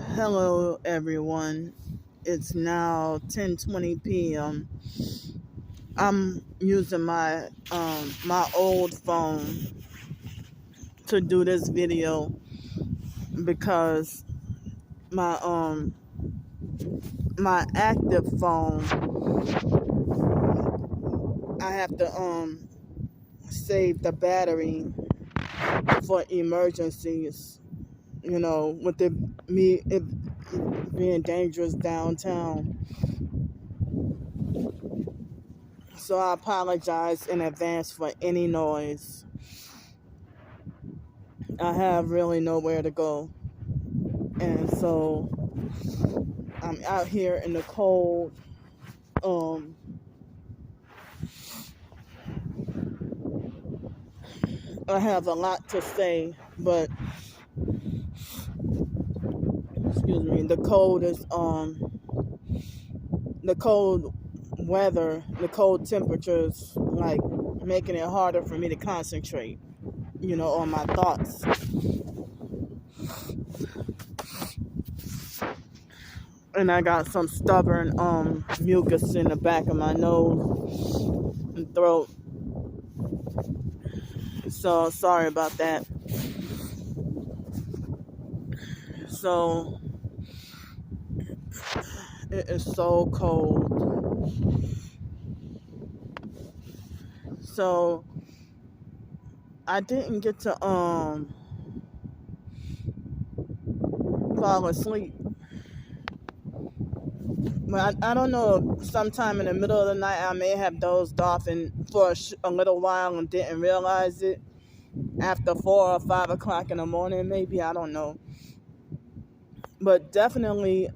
Hello, everyone. It's now 10:20 p.m. I'm using my old phone to do this video because my my active phone I have to save the battery for emergencies. With it being dangerous downtown. So I apologize in advance for any noise. I have really nowhere to go. And so I'm out here in the cold. Um, I have a lot to say, but excuse me, the cold weather, the cold temperatures, like making it harder for me to concentrate, on my thoughts. And I got some stubborn mucus in the back of my nose and throat. So sorry about that. So it is so cold. So I didn't get to fall asleep. But I don't know. Sometime in the middle of the night, I may have dozed off and for a little while and didn't realize it. After 4 or 5 o'clock in the morning, maybe, I don't know. But definitely,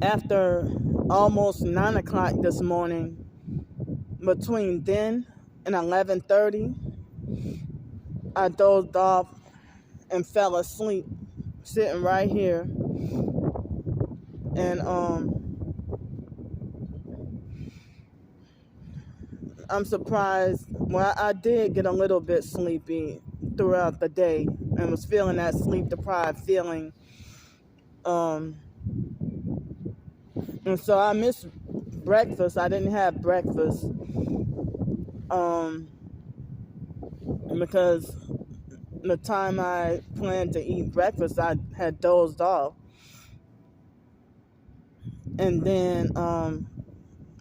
after almost 9 o'clock this morning, between then and 11:30, I dozed off and fell asleep, sitting right here. And I'm surprised. Well, I did get a little bit sleepy throughout the day and was feeling that sleep deprived feeling. Um, and so I missed breakfast. I didn't have breakfast because the time I planned to eat breakfast, I had dozed off. And then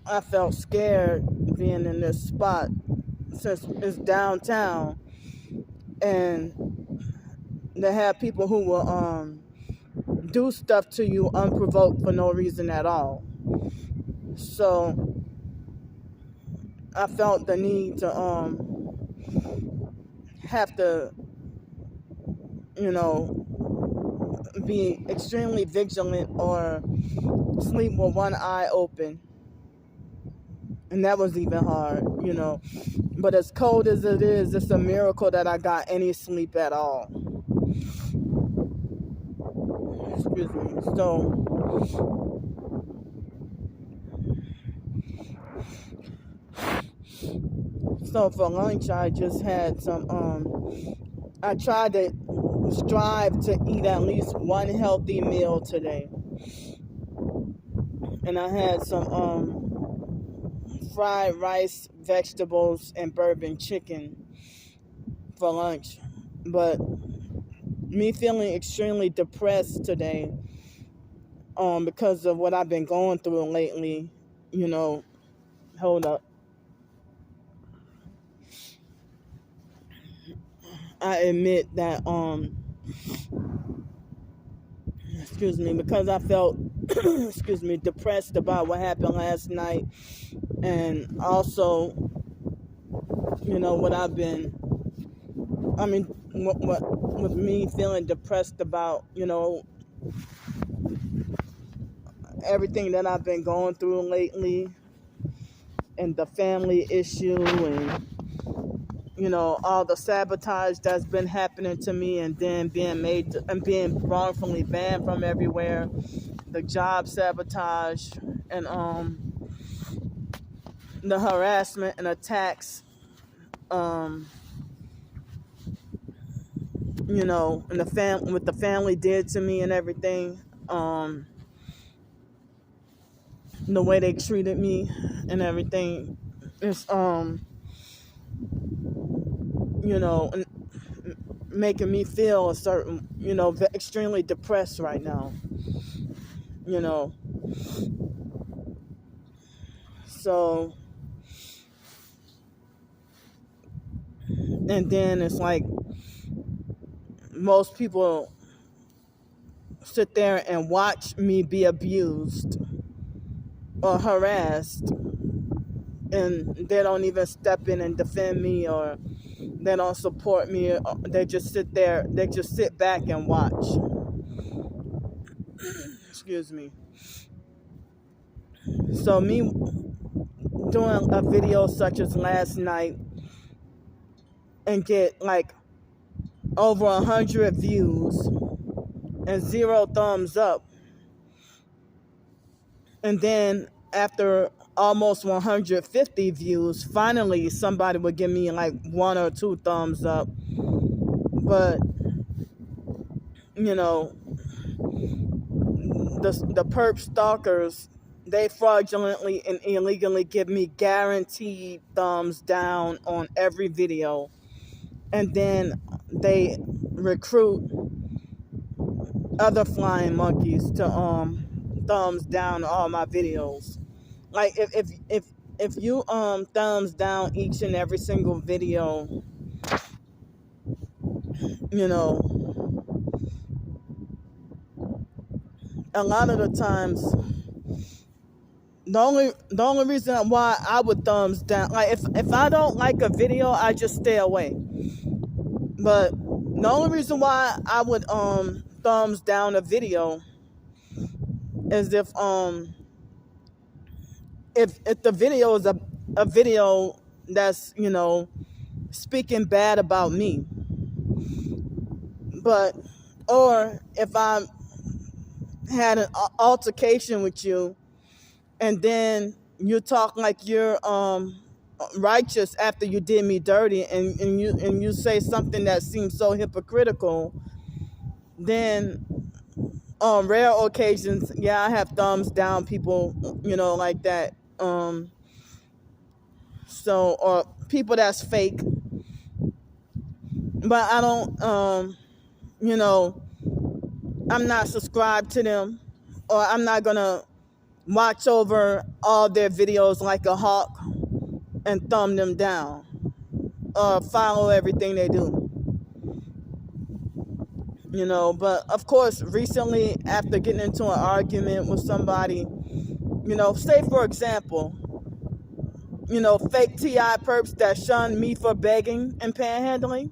I felt scared being in this spot since it's downtown, and they have people who will do stuff to you unprovoked for no reason at all. So I felt the need to have to, be extremely vigilant or sleep with one eye open. And that was even hard. But as cold as it is, it's a miracle that I got any sleep at all. Excuse me. So for lunch, I just had some, I tried to strive to eat at least one healthy meal today. And I had some fried rice, vegetables, and bourbon chicken for lunch. But me feeling extremely depressed today because of what I've been going through lately, hold up. I admit that excuse me, because I felt excuse me, depressed about what happened last night, and also what I've been what with me feeling depressed about everything that I've been going through lately, and the family issue, and all the sabotage that's been happening to me, and then being wrongfully banned from everywhere, the job sabotage, and the harassment and attacks, and what the family did to me and everything, the way they treated me and everything, is and making me feel a certain, extremely depressed right now, you know. So, and then it's like most people sit there and watch me be abused or harassed, and they don't even step in and defend me, or they don't support me. They just sit there. They just sit back and watch. Excuse me. So me doing a video such as last night and get like over 100 views and 0 thumbs up, and then after almost 150 views, finally somebody would give me like 1 or 2 thumbs up. But the perp stalkers, they fraudulently and illegally give me guaranteed thumbs down on every video, and then they recruit other flying monkeys to thumbs down all my videos. Like if you thumbs down each and every single video, a lot of the times, the only reason why I would thumbs down, like if I don't like a video, I just stay away. But the only reason why I would thumbs down a video is if the video is a video that's speaking bad about me. But or if I had an altercation with you, and then you talk like you're righteous after you did me dirty, and you say something that seems so hypocritical, then on rare occasions, I have thumbs down people, like that. So, or people that's fake, but I don't, I'm not subscribed to them, or I'm not gonna watch over all their videos like a hawk and thumb them down, or follow everything they do. But of course, recently, after getting into an argument with somebody, say for example, fake TI perps that shun me for begging and panhandling,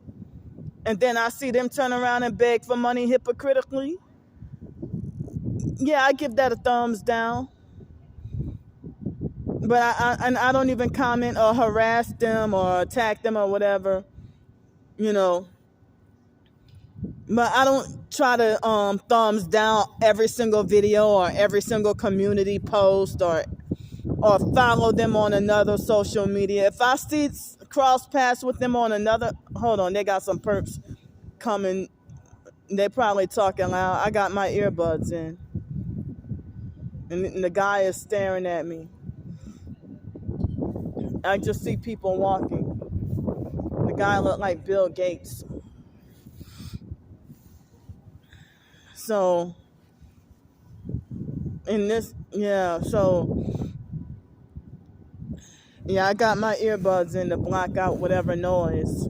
and then I see them turn around and beg for money hypocritically, I give that a thumbs down. But I don't even comment or harass them or attack them or whatever, But I don't try to thumbs down every single video or every single community post, or follow them on another social media. If I see cross paths with them on another, hold on, they got some perps coming. They probably talking loud. I got my earbuds in, and the guy is staring at me. I just see people walking. The guy looked like Bill Gates. So, in this, I got my earbuds in to block out whatever noise.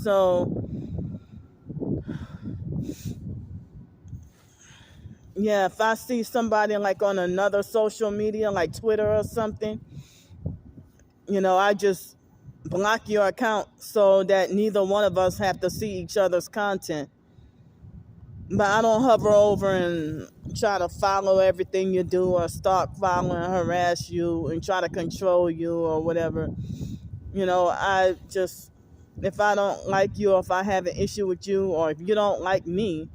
So, if I see somebody like on another social media, like Twitter or something, I just block your account so that neither one of us have to see each other's content. But I don't hover over and try to follow everything you do, or start following and harass you and try to control you or whatever. I just, if I don't like you, or if I have an issue with you, or if you don't like me,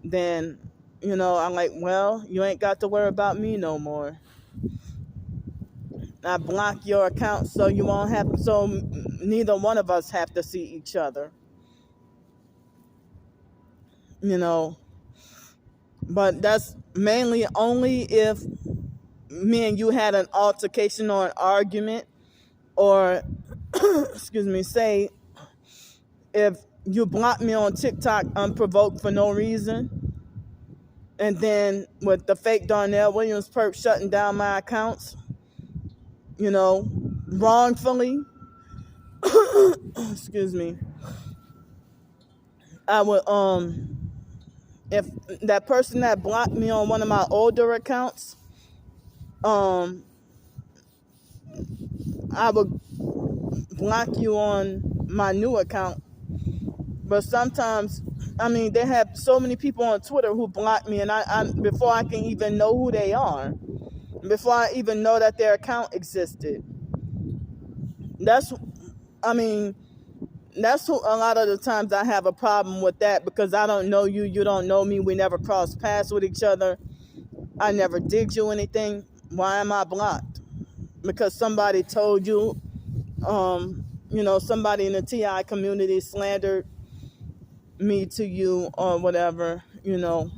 then, I'm like, well, you ain't got to worry about me no more. I block your account so you won't have, so neither one of us have to see each other. You know, but that's mainly only if me and you had an altercation or an argument, or excuse me, say if you block me on TikTok unprovoked for no reason, and then with the fake Darnell Williams perp shutting down my accounts, you know, wrongfully, excuse me, I would if that person that blocked me on one of my older accounts, I would block you on my new account. But sometimes, I mean, they have so many people on Twitter who block me, and I before I can even know who they are, before I even know that their account existed. That's, I mean, that's a lot of the times I have a problem with that, because I don't know you, you don't know me, we never crossed paths with each other, I never did you anything. Why am I blocked? Because somebody told you, you know, somebody in the TI community slandered me to you or whatever, you know.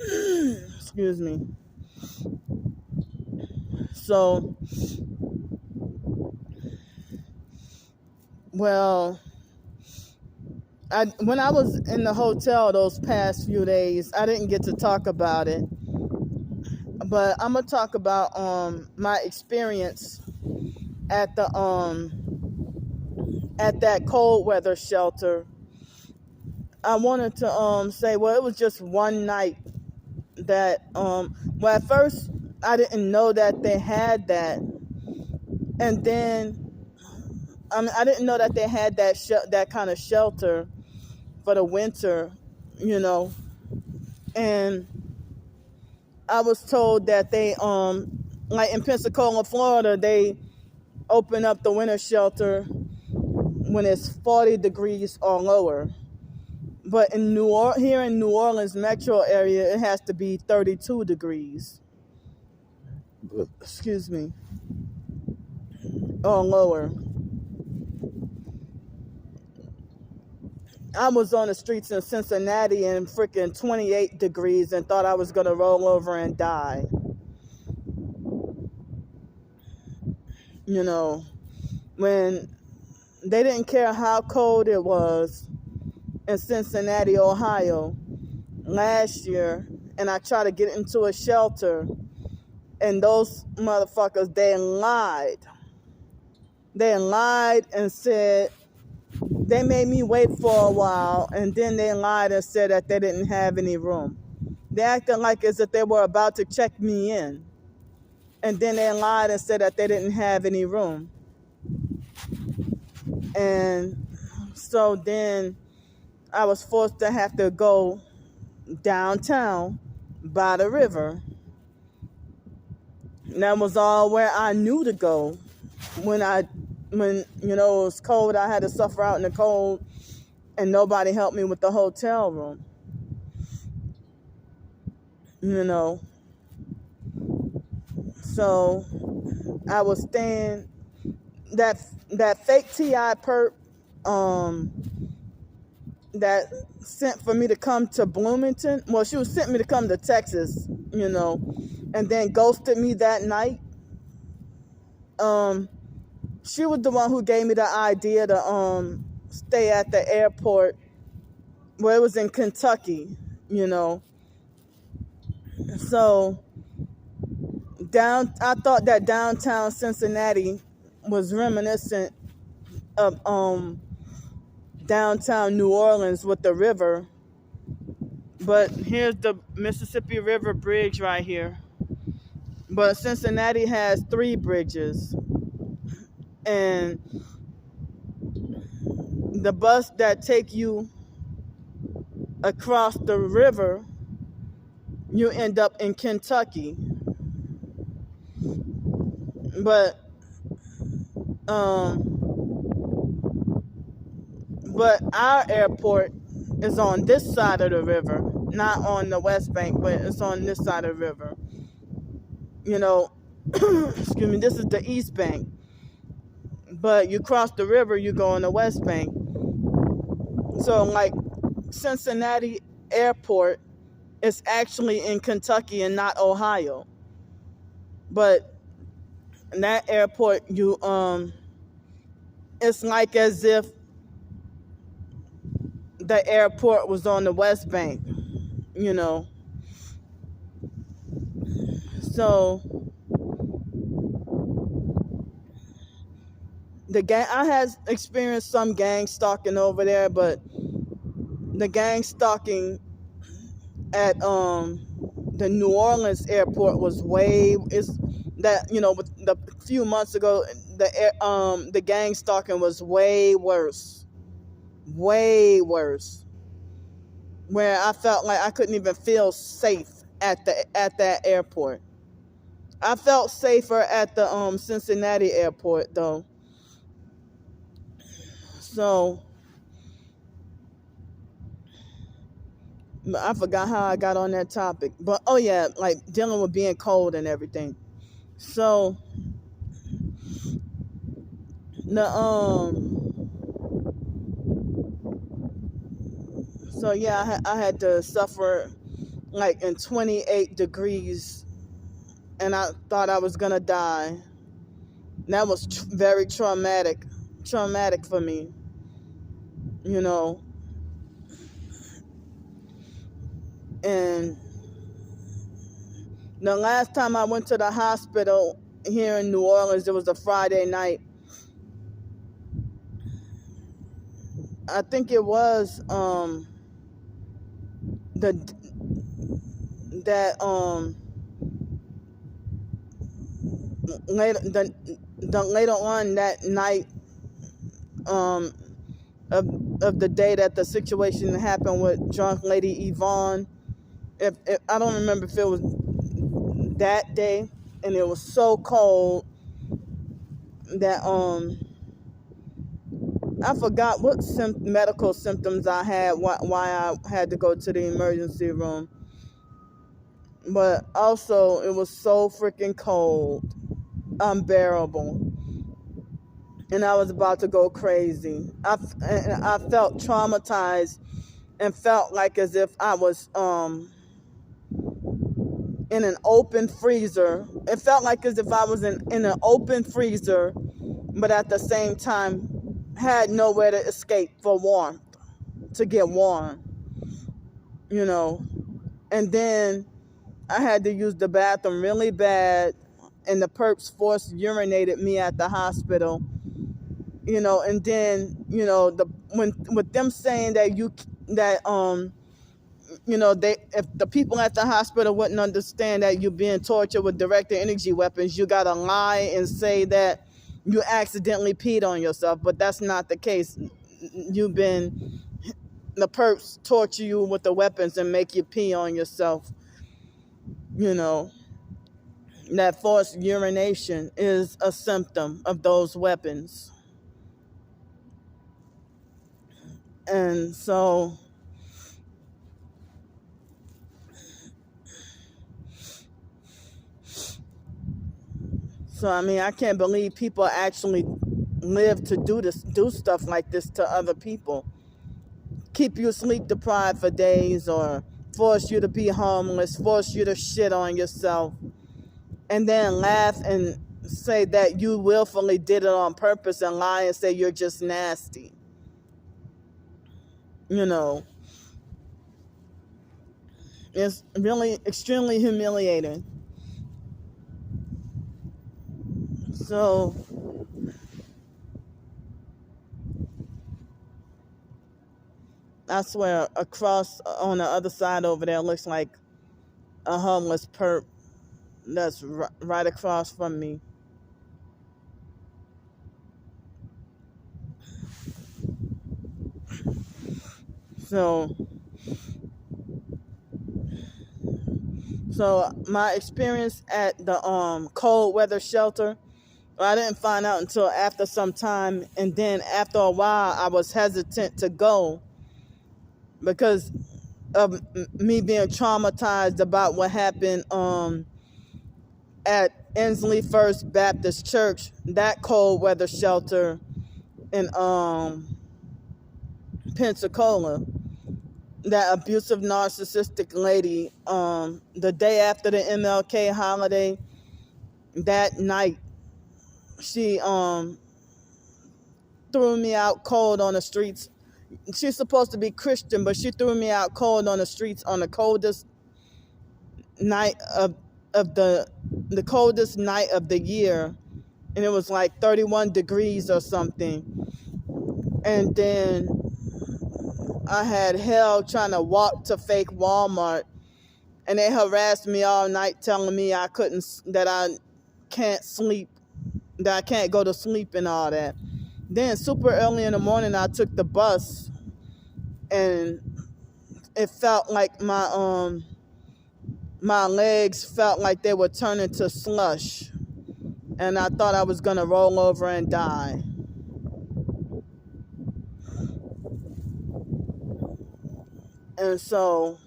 Excuse me. So, well, when I was in the hotel those past few days, I didn't get to talk about it, but I'm gonna talk about my experience at the at that cold weather shelter. I wanted to say, well, it was just one night that well, at first I didn't know that they had that, and then I didn't know that they had that kind of shelter for the winter, you know. And I was told that they like in Pensacola, Florida, they open up the winter shelter when it's 40 degrees or lower. But in here in New Orleans metro area, it has to be 32 degrees. Excuse me. Or lower. I was on the streets in Cincinnati in freaking 28 degrees and thought I was going to roll over and die. You know, when they didn't care how cold it was in Cincinnati, Ohio last year, and I tried to get into a shelter, and those motherfuckers, they lied. They lied and said, they made me wait for a while, and then they lied and said that they didn't have any room. They acted like as if they were about to check me in, and then they lied and said that they didn't have any room. And so then I was forced to have to go downtown by the river. And that was all where I knew to go. When you know, it was cold, I had to suffer out in the cold, and nobody helped me with the hotel room. You know. So I was staying, that fake TI perp that sent for me to come to Bloomington. Well, she was sent me to come to Texas, you know, and then ghosted me that night. She was the one who gave me the idea to stay at the airport. Well, it was in Kentucky, you know. So I thought that downtown Cincinnati was reminiscent of downtown New Orleans with the river. But here's the Mississippi River Bridge right here. But Cincinnati has 3 bridges. And the bus that take you across the river, you end up in Kentucky. But our airport is on this side of the river, not on the West Bank, but it's on this side of the river. you know, excuse me, this is the East Bank. But you cross the river, you go on the West Bank. So like Cincinnati Airport is actually in Kentucky and not Ohio. But in that airport, it's like as if the airport was on the West Bank, you know. So I had experienced some gang stalking over there, but the gang stalking at the New Orleans airport was with the few months ago the gang stalking was way worse, where I felt like I couldn't even feel safe at that airport. I felt safer at the Cincinnati airport though. So I forgot how I got on that topic, but oh yeah, like dealing with being cold and everything. So the so yeah, I had to suffer like in 28 degrees, and I thought I was gonna die. That was very traumatic for me, you know. And the last time I went to the hospital here in New Orleans, it was a Friday night. I think it was the that later on that night um of the day that the situation happened with drunk lady Yvonne. If I don't remember if it was that day, and it was so cold that I forgot what medical symptoms I had, why I had to go to the emergency room. But also, it was so freaking cold, unbearable, and I was about to go crazy. I felt traumatized and felt like as if I was in an open freezer. It felt like as if I was in an open freezer, but at the same time had nowhere to escape for warmth, to get warm, you know. And then I had to use the bathroom really bad, and the perps force urinated me at the hospital, you know. And then, you know, with them saying that if the people at the hospital wouldn't understand that you're being tortured with directed energy weapons, you gotta lie and say that you accidentally peed on yourself. But that's not the case. The perps torture you with the weapons and make you pee on yourself. You know, that forced urination is a symptom of those weapons. And so I mean, I can't believe people actually live to do stuff like this to other people. Keep you sleep deprived for days, or force you to be homeless, force you to shit on yourself, and then laugh and say that you willfully did it on purpose, and lie and say you're just nasty. You know, it's really extremely humiliating. So I swear, across on the other side over there looks like a homeless perp that's right across from me. So my experience at the cold weather shelter, I didn't find out until after some time, and then after a while I was hesitant to go because of me being traumatized about what happened at Inslee First Baptist Church, that cold weather shelter in Pensacola, that abusive narcissistic lady, the day after the MLK holiday, that night, she threw me out cold on the streets. She's supposed to be Christian, but she threw me out cold on the streets on the coldest night of the coldest night of the year, and it was like 31 degrees or something. And then I had hell trying to walk to fake Walmart, and they harassed me all night telling me that I can't sleep, that I can't go to sleep and all that. Then super early in the morning I took the bus, and it felt like my legs felt like they were turning to slush, and I thought I was gonna roll over and die. And so,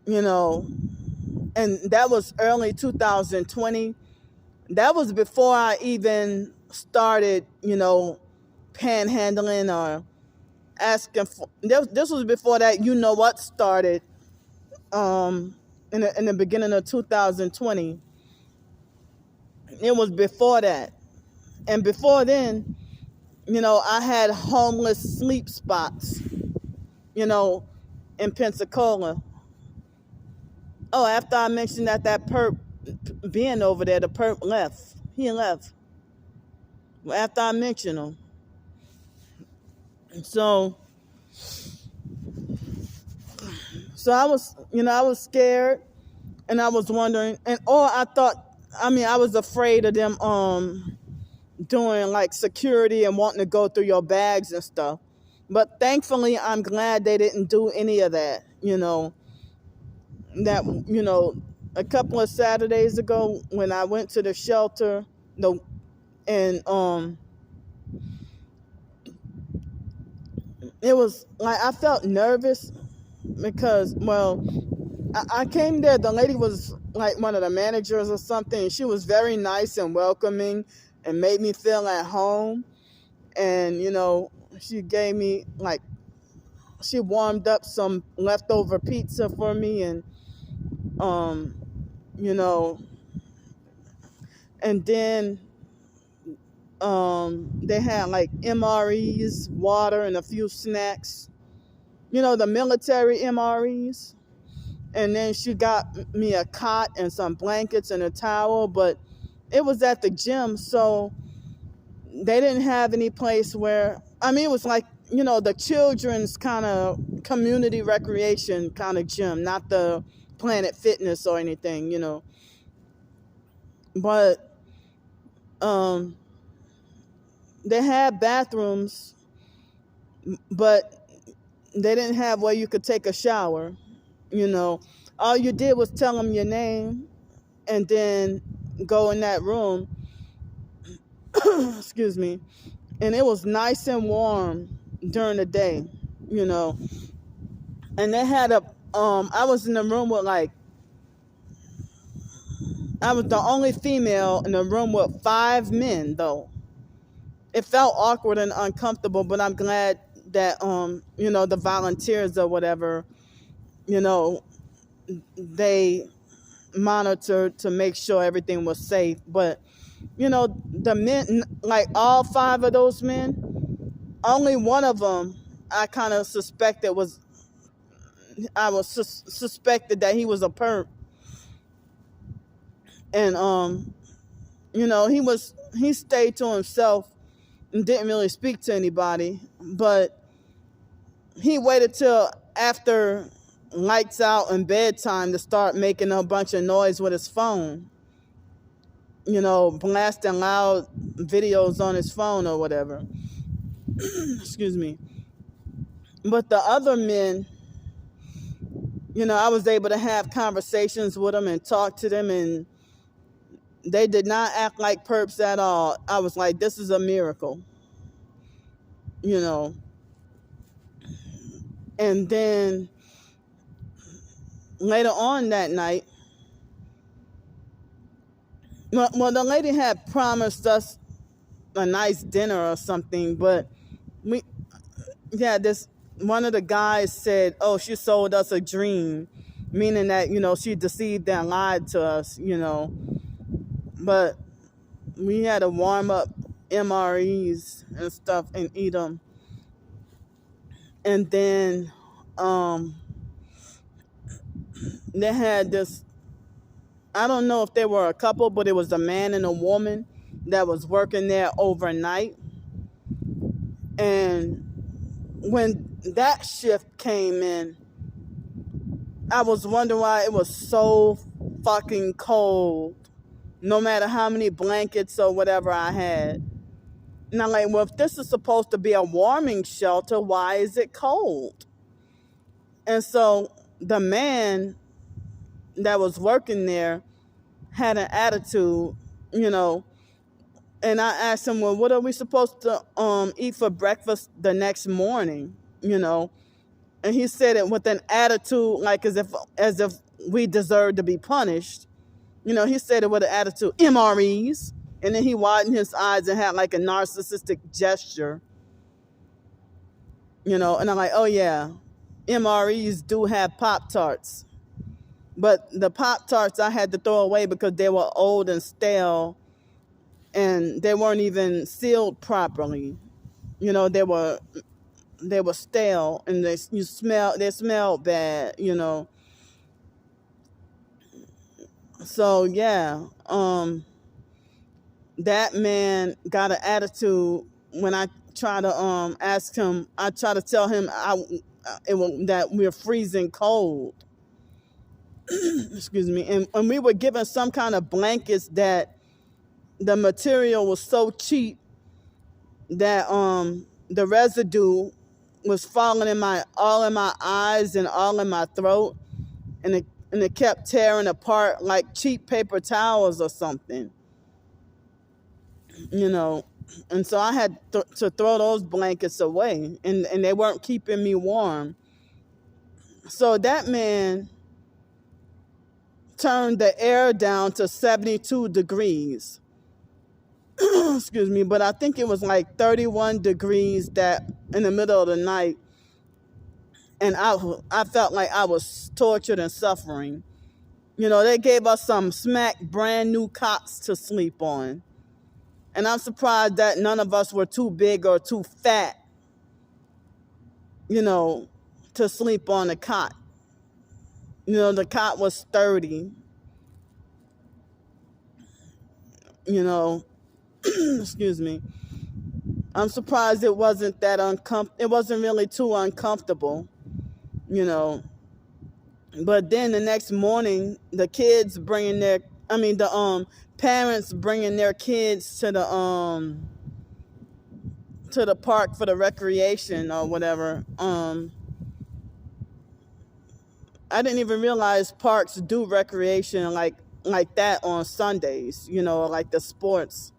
and that was early 2020. That was before I even started, panhandling or asking for. This was before that. What started in the beginning of 2020. It was before that, and before then, I had homeless sleep spots, in Pensacola. Oh, after I mentioned that perp being over there, the perp left. He left. Well, after I mentioned him. So I was scared, and I was wondering, I was afraid of them doing like security and wanting to go through your bags and stuff. But thankfully, I'm glad they didn't do any of that. A couple of Saturdays ago when I went to the shelter, and it was like I felt nervous because, well, I came there. The lady was like one of the managers or something. She was very nice and welcoming and made me feel at home. And, she gave me, like, she warmed up some leftover pizza for me, and, and then they had like MREs, water, and a few snacks. The military MREs. And then she got me a cot and some blankets and a towel, but it was at the gym, so they didn't have any place where, it was like, the children's kind of community recreation kind of gym, not the Planet Fitness or anything, But they had bathrooms, but they didn't have where you could take a shower. All you did was tell them your name and then go in that room. Excuse me. And it was nice and warm during the day, And they had I was in the room with I was the only female in the room with 5 men, though. It felt awkward and uncomfortable, but I'm glad that, the volunteers or whatever, they monitored to make sure everything was safe. But, the men, like all 5 of those men, only one of them I kind of suspected suspected that he was a perp. And, he stayed to himself and didn't really speak to anybody, but he waited till after lights out and bedtime to start making a bunch of noise with his phone, blasting loud videos on his phone or whatever. Excuse me. But the other men, I was able to have conversations with them and talk to them, and they did not act like perps at all. I was like, this is a miracle, And then later on that night, Well, the lady had promised us a nice dinner or something, but we, yeah, this one of the guys said, "Oh, she sold us a dream," meaning that she deceived and lied to us, But we had to warm up MREs and stuff and eat them, and then um, they had this. I don't know if they were a couple, but it was a man and a woman that was working there overnight, and when that shift came in, I was wondering why it was so fucking cold, no matter how many blankets or whatever I had. And I'm like, well, if this is supposed to be a warming shelter, why is it cold? And so the man that was working there had an attitude, you know, and I asked him, well, what are we supposed to eat for breakfast the next morning, And he said it with an attitude like as if we deserved to be punished. He said it with an attitude, MREs. And then he widened his eyes and had like a narcissistic gesture, and I'm like, oh yeah, MREs do have Pop Tarts. But the Pop Tarts I had to throw away because they were old and stale and they weren't even sealed properly. They were stale and they smelled bad. So yeah, that man got an attitude when I try to ask him. I try to tell him that we're freezing cold. Excuse me, and we were given some kind of blankets that the material was so cheap that the residue was falling all in my eyes and all in my throat, and it kept tearing apart like cheap paper towels or something, you know. And so I had to throw those blankets away, and they weren't keeping me warm. So that man turned the air down to 72 degrees. Excuse me, but I think it was like 31 degrees that in the middle of the night, and I felt like I was tortured and suffering. They gave us some smack brand new cots to sleep on. And I'm surprised that none of us were too big or too fat, to sleep on the cot. The cot was sturdy, you know. Excuse me. I'm surprised it wasn't that it wasn't really too uncomfortable, you know. But then the next morning, the parents bringing their kids to the park for the recreation or whatever. I didn't even realize parks do recreation like that on Sundays, like the sports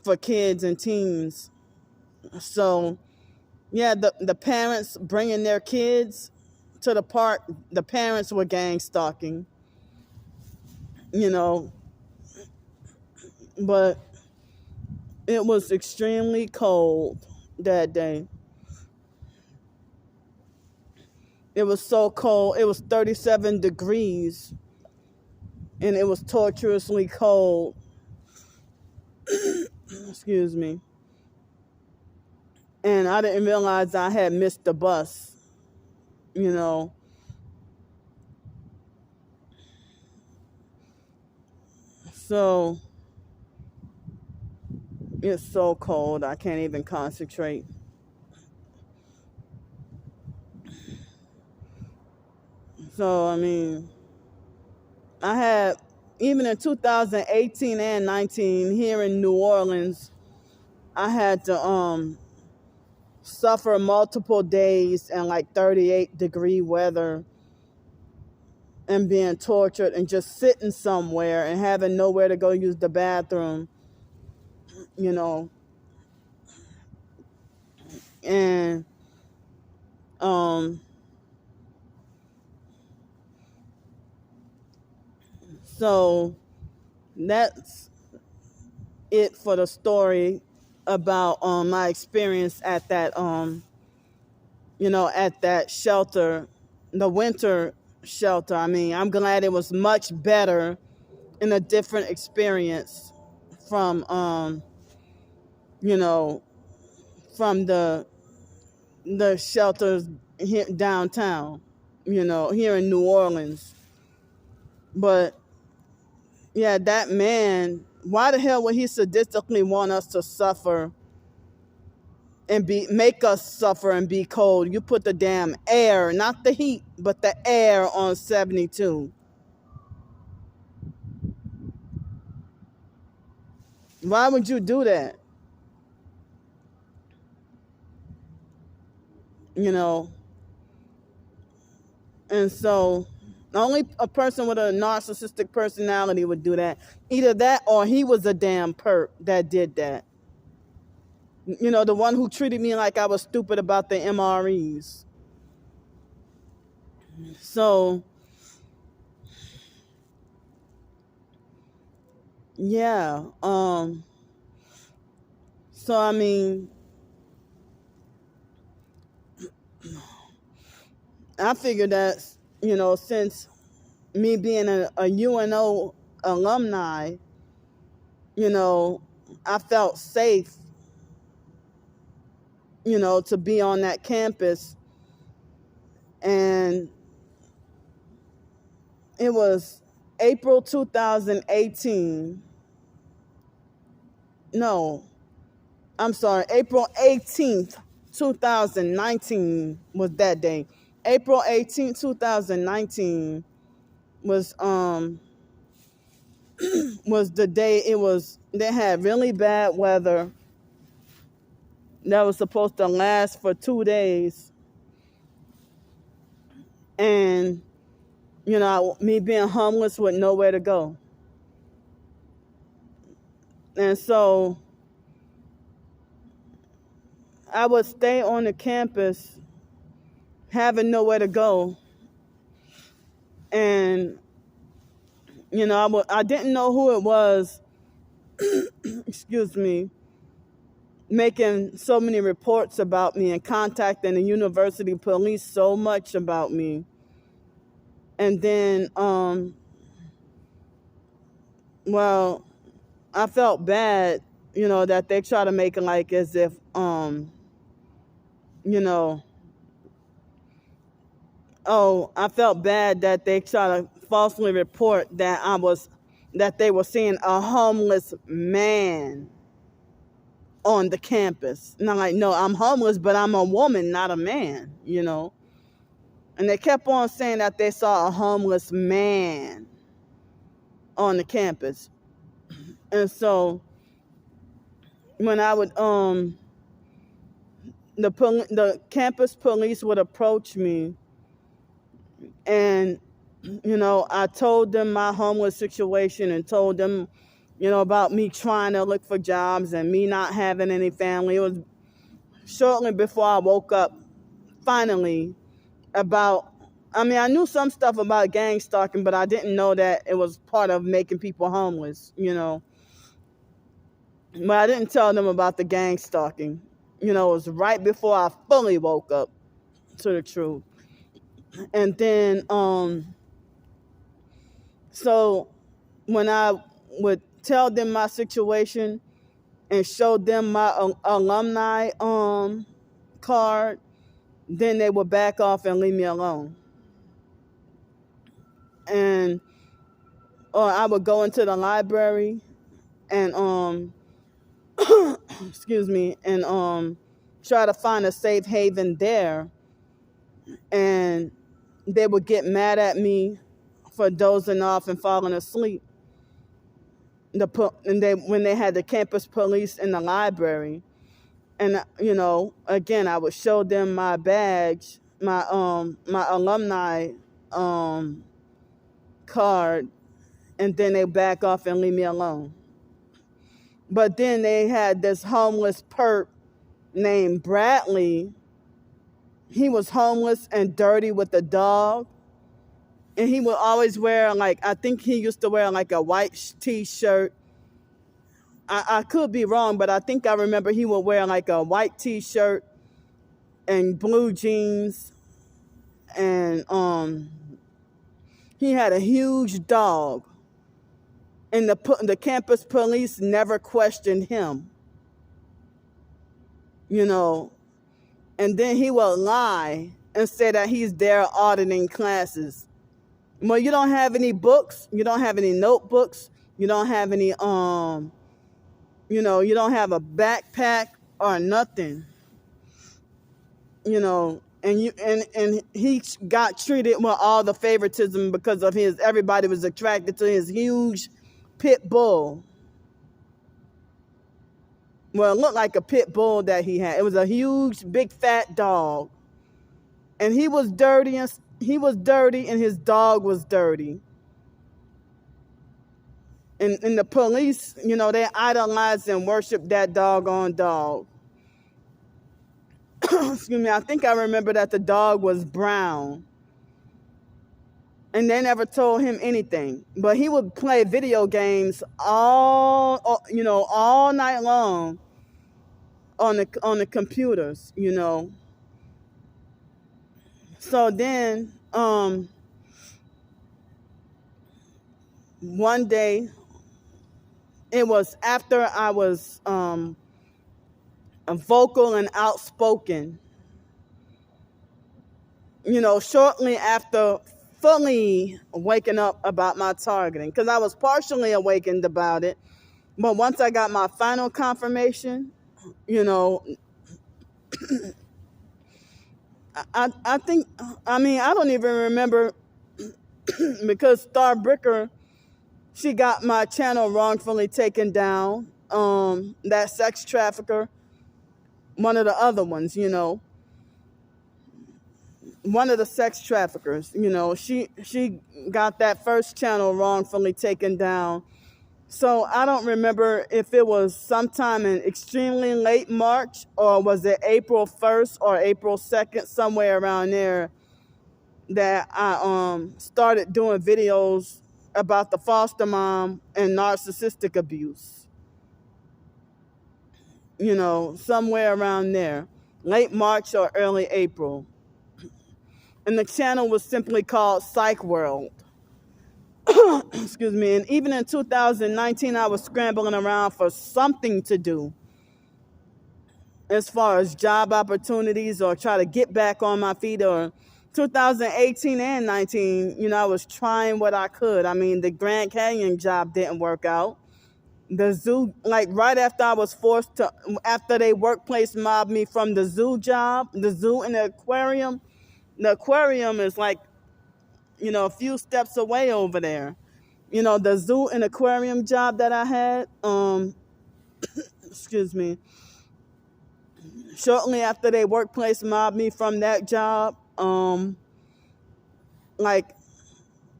for kids and teens. So yeah, the parents bringing their kids to the park, the parents were gang stalking, you know, but it was extremely cold that day. It was so cold. It was 37 degrees and it was torturously cold. Excuse me. And I didn't realize I had missed the bus, you know. So it's so cold, I can't even concentrate. So, I mean, I had, even in 2018 and 19 here in New Orleans, I had to suffer multiple days in like 38-degree weather and being tortured and just sitting somewhere and having nowhere to go use the bathroom, you know. And um so that's it for the story about my experience at that at that shelter, the winter shelter. I mean, I'm glad it was much better and a different experience from you know from the shelters here downtown, here in New Orleans. But yeah, that man, why the hell would he sadistically want us to suffer and make us suffer and be cold? You put the damn air, not the heat, but the air on 72. Why would you do that? You know, and so only a person with a narcissistic personality would do that. Either that or he was a damn perp that did that. The one who treated me like I was stupid about the MREs. So, yeah. So, I mean, I figured that, since me being a UNO alumni, I felt safe, to be on that campus. And it was April 2018. No, I'm sorry, April 18th, 2019 was that day. April 18th, 2019 was was the day they had really bad weather that was supposed to last for 2 days. And me being homeless with nowhere to go. And so I would stay on the campus having nowhere to go. And I didn't know who it was, excuse me, making so many reports about me and contacting the university police so much about me. And then, I felt bad, that they try to make it like as if, I felt bad that they try to falsely report that they were seeing a homeless man on the campus. And I'm like, no, I'm homeless, but I'm a woman, not a man, And they kept on saying that they saw a homeless man on the campus. And so when I would, the campus police would approach me, and, I told them my homeless situation and told them, about me trying to look for jobs and me not having any family. It was shortly before I woke up, finally, I knew some stuff about gang stalking, but I didn't know that it was part of making people homeless, But I didn't tell them about the gang stalking. It was right before I fully woke up to the truth. And then, so when I would tell them my situation and show them my alumni card, then they would back off and leave me alone. And or I would go into the library and excuse me, and try to find a safe haven there, and they would get mad at me for dozing off and falling asleep. When they had the campus police in the library, and again, I would show them my badge, my alumni card, and then they back off and leave me alone. But then they had this homeless perp named Bradley. He was homeless and dirty with a dog. And he would always wear, like, I think he used to wear like a white t-shirt. I could be wrong, but I think I remember he would wear like a white t-shirt and blue jeans. And he had a huge dog. And the campus police never questioned him, you know. And then he would lie and say that he's there auditing classes. Well, you don't have any books, you don't have any notebooks, you don't have any you know, you don't have a backpack or nothing, you know. And he got treated with all the favoritism because of everybody was attracted to his huge pit bull. Well, it looked like a pit bull that he had. It was a huge, big, fat dog. And he was dirty, and his dog was dirty. And the police, you know, they idolized and worshiped that doggone dog. Excuse me, I think I remember that the dog was brown. And they never told him anything. But he would play video games all night long on the computers, you know. So then one day, it was after I was vocal and outspoken, you know, shortly after fully waking up about my targeting, because I was partially awakened about it. But once I got my final confirmation, you know, I think, I mean, I don't even remember because Starbricker, she got my channel wrongfully taken down. That sex trafficker, one of the other ones, you know, one of the sex traffickers, you know, she got that first channel wrongfully taken down. So I don't remember if it was sometime in extremely late March, or was it April 1st or April 2nd, somewhere around there, that I started doing videos about the foster mom and narcissistic abuse. You know, somewhere around there, late March or early April. And the channel was simply called PsychWorld. Excuse me. And even in 2019, I was scrambling around for something to do as far as job opportunities, or try to get back on my feet. Or 2018 and 19, you know, I was trying what I could. I mean, the Grand Canyon job didn't work out. The zoo, like right after I was forced to, after they workplace mobbed me from the zoo job, the zoo and the aquarium is like, you know, a few steps away over there. You know, the zoo and aquarium job that I had, excuse me, shortly after they workplace mobbed me from that job, like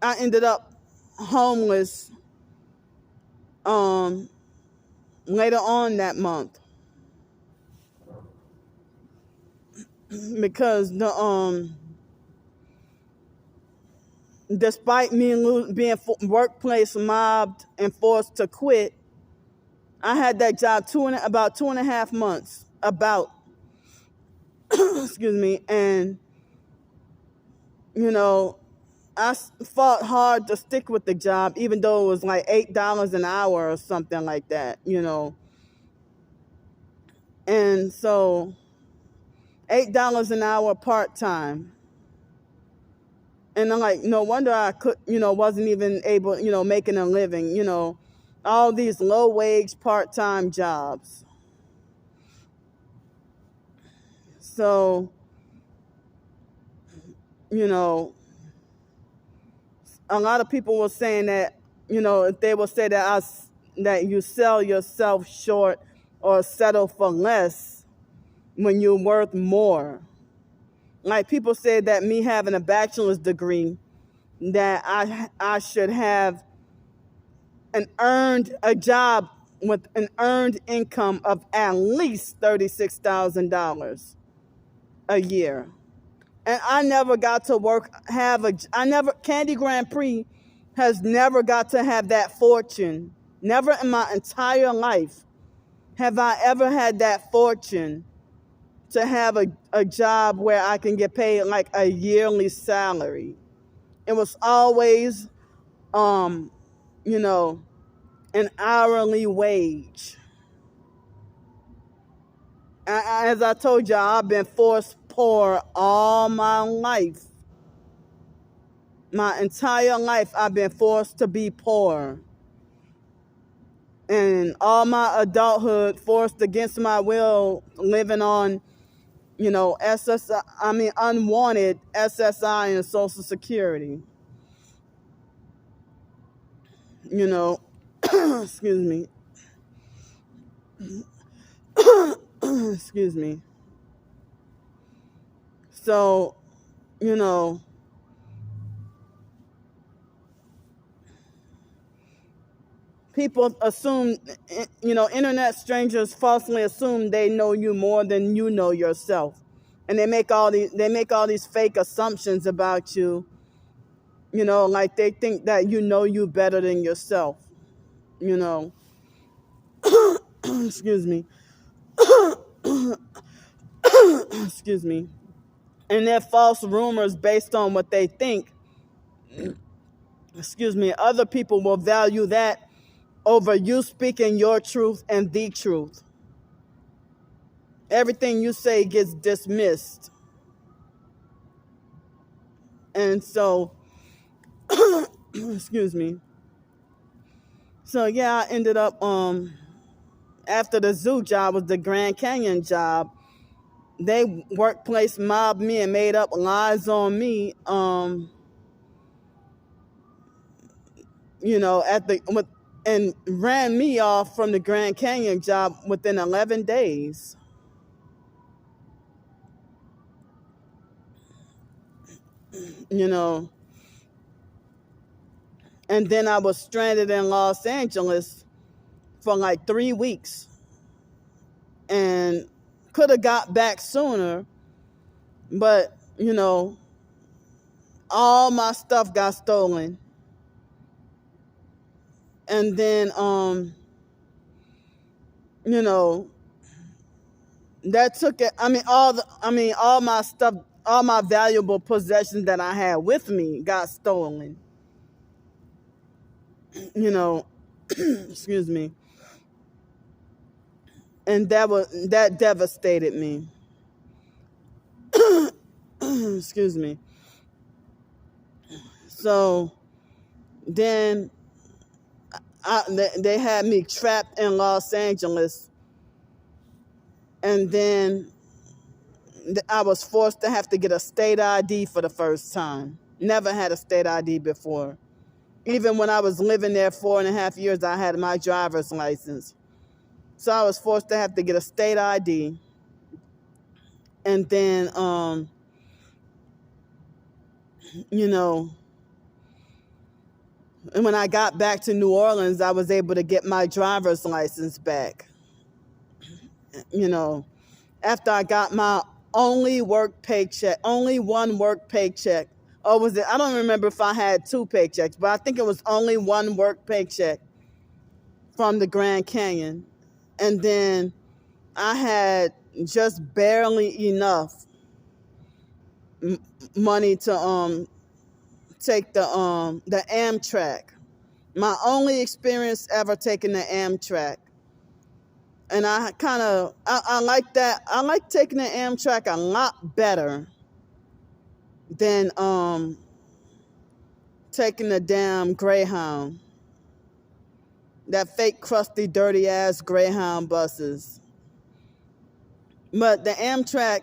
I ended up homeless later on that month, because despite me being workplace mobbed and forced to quit, I had that job about 2.5 months, excuse me, and you know, I fought hard to stick with the job, even though it was like $8 an hour or something like that, you know. And so $8 an hour part-time. And I'm like, no wonder I wasn't even able, making a living, all these low-wage part-time jobs. So, a lot of people were saying that, they will say that you sell yourself short or settle for less when you're worth more. Like people said that me having a bachelor's degree, that I should have a job with an earned income of at least $36,000 a year. And I never got to work, Candy Grand Prix has never got to have that fortune. Never in my entire life have I ever had that fortune to have a job where I can get paid like a yearly salary. It was always, you know, an hourly wage. As I told y'all, I've been forced poor all my life. My entire life, I've been forced to be poor. And all my adulthood, forced against my will, living on, unwanted SSI and Social Security. Excuse me. Excuse me. So, people assume, internet strangers falsely assume they know you more than you know yourself. And they make all these fake assumptions about you, like they think that you know you better than yourself, excuse me. Excuse me. And they're false rumors based on what they think. Excuse me. Other people will value that over you speaking your truth and the truth. Everything you say gets dismissed. And so, excuse me. So yeah, I ended up, after the zoo job was the Grand Canyon job, they workplace mobbed me and made up lies on me, and ran me off from the Grand Canyon job within 11 days. And then I was stranded in Los Angeles for like 3 weeks and could have got back sooner, but, all my stuff got stolen. And then, that took it. All my stuff, all my valuable possessions that I had with me got stolen. Excuse me. And that devastated me. Excuse me. So then they had me trapped in Los Angeles, and then I was forced to have to get a state ID for the first time. Never had a state ID before. Even when I was living there 4.5 years, I had my driver's license. So I was forced to have to get a state ID. And then, and when I got back to New Orleans, I was able to get my driver's license back. After I got my only one work paycheck. Or was it? I don't remember if I had 2 paychecks, but I think it was only one work paycheck from the Grand Canyon. And then I had just barely enough money to take the Amtrak. My only experience ever taking the Amtrak. And I like that. I like taking the Amtrak a lot better than taking the damn Greyhound. That fake, crusty, dirty ass Greyhound buses. But the Amtrak,